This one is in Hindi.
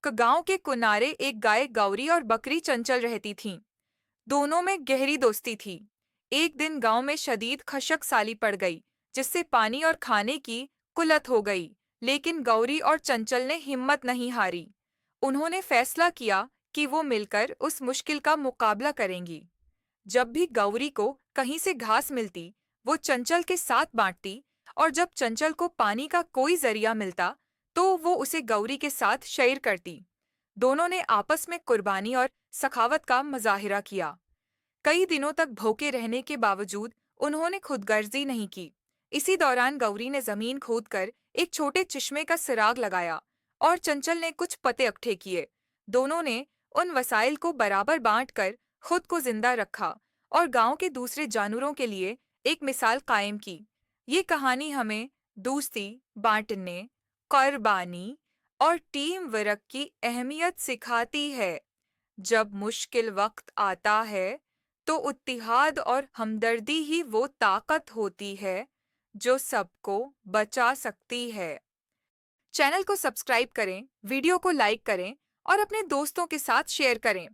गांव के किनारे एक गाय गौरी और बकरी चंचल रहती थीं। दोनों में गहरी दोस्ती थी। एक दिन गांव में शदीद खशक साली पड़ गई, जिससे पानी और खाने की कुलत हो गई। लेकिन गौरी और चंचल ने हिम्मत नहीं हारी। उन्होंने फैसला किया कि वो मिलकर उस मुश्किल का मुकाबला करेंगी। जब भी गौरी को कहीं से घास मिलती, वो चंचल के साथ बांटती, और जब चंचल को पानी का कोई जरिया मिलता, तो वो उसे गौरी के साथ शेयर करती। दोनों ने आपस में कुर्बानी और सखावत का मुजाहिरा किया। कई दिनों तक भूखे रहने के बावजूद उन्होंने खुदगर्जी नहीं की। इसी दौरान गौरी ने जमीन खोदकर एक छोटे चश्मे का सुराग लगाया, और चंचल ने कुछ पत्ते इकट्ठे किए। दोनों ने उन वसाइल को बराबर बांटकर खुद को जिंदा रखा और गांव के दूसरे जानवरों के लिए एक मिसाल कायम की। ये कहानी हमें दोस्ती, बांटने, कुर्बानी और टीम वर्क की अहमियत सिखाती है। जब मुश्किल वक्त आता है, तो इत्तेहाद और हमदर्दी ही वो ताकत होती है जो सबको बचा सकती है। चैनल को सब्सक्राइब करें, वीडियो को लाइक करें और अपने दोस्तों के साथ शेयर करें।